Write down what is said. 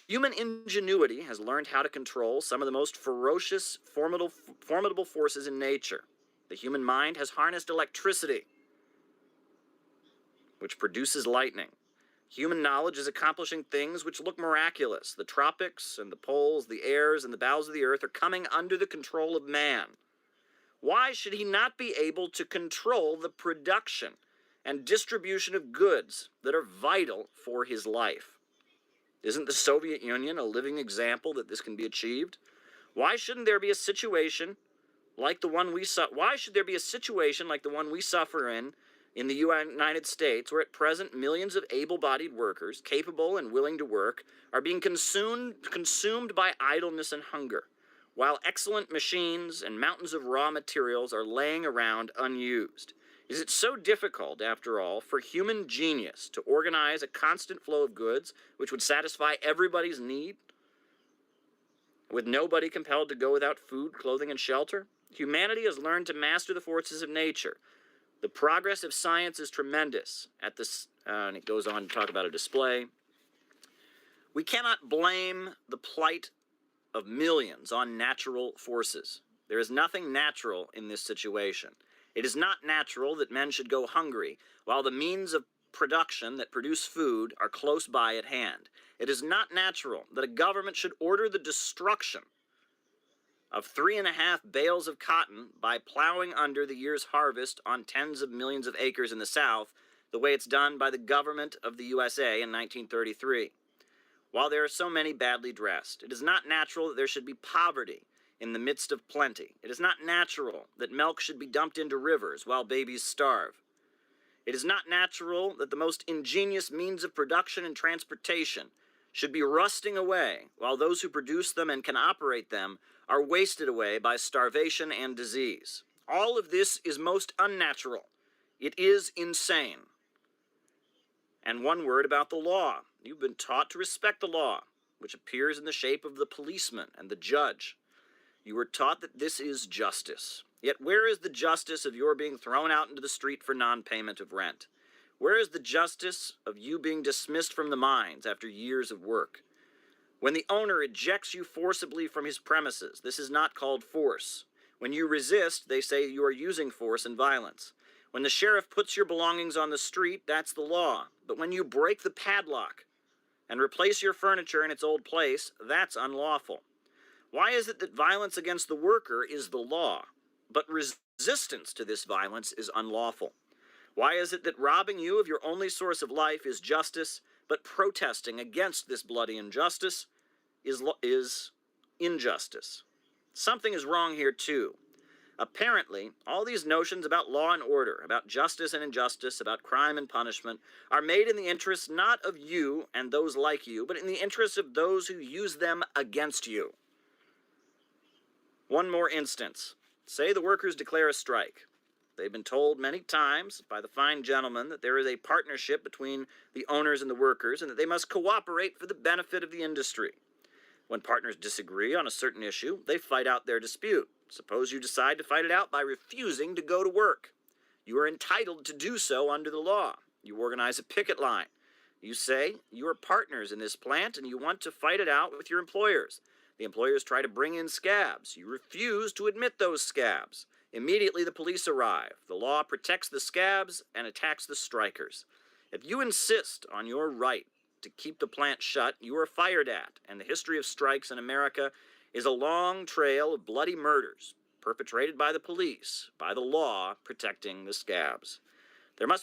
Human ingenuity has learned how to control some of the most ferocious, formidable forces in nature. The human mind has harnessed electricity, which produces lightning. Human knowledge is accomplishing things which look miraculous. The tropics and the poles, the airs and the bowels of the earth are coming under the control of man. Why should he not be able to control the production and distribution of goods that are vital for his life? Isn't the Soviet Union a living example that this can be achieved? Why shouldn't there be a situation like the one we suffer in the United States, where at present millions of able-bodied workers, capable and willing to work, are being consumed by idleness and hunger, while excellent machines and mountains of raw materials are laying around unused? Is it so difficult, after all, for human genius to organize a constant flow of goods which would satisfy everybody's need, with nobody compelled to go without food, clothing, and shelter? Humanity has learned to master the forces of nature. The progress of science is tremendous. And it goes on to talk about a display. We cannot blame the plight of millions on natural forces. There is nothing natural in this situation. It is not natural that men should go hungry while the means of production that produce food are close by at hand. It is not natural that a government should order the destruction of 3.5 bales of cotton by plowing under the year's harvest on tens of millions of acres in the South, the way it's done by the government of the USA in 1933. While there are so many badly dressed, it is not natural that there should be poverty in the midst of plenty. It is not natural that milk should be dumped into rivers while babies starve. It is not natural that the most ingenious means of production and transportation should be rusting away while those who produce them and can operate them are wasted away by starvation and disease. All of this is most unnatural. It is insane. And one word about the law. You've been taught to respect the law, which appears in the shape of the policeman and the judge. You were taught that this is justice. Yet where is the justice of your being thrown out into the street for non-payment of rent? Where is the justice of you being dismissed from the mines after years of work? When the owner ejects you forcibly from his premises, this is not called force. When you resist, they say you are using force and violence. When the sheriff puts your belongings on the street, that's the law. But when you break the padlock and replace your furniture in its old place, that's unlawful. Why is it that violence against the worker is the law, but resistance to this violence is unlawful? Why is it that robbing you of your only source of life is justice, but protesting against this bloody injustice is injustice? Something is wrong here too. Apparently, all these notions about law and order, about justice and injustice, about crime and punishment, are made in the interest not of you and those like you, but in the interest of those who use them against you. One more instance. Say the workers declare a strike. They've been told many times by the fine gentleman that there is a partnership between the owners and the workers and that they must cooperate for the benefit of the industry. When partners disagree on a certain issue, they fight out their dispute. Suppose you decide to fight it out by refusing to go to work. You are entitled to do so under the law. You organize a picket line. You say you are partners in this plant and you want to fight it out with your employers. The employers try to bring in scabs. You refuse to admit those scabs. Immediately the police arrive. The law protects the scabs and attacks the strikers. If you insist on your right to keep the plant shut, you are fired at, and the history of strikes in America is a long trail of bloody murders perpetrated by the police, by the law protecting the scabs. There must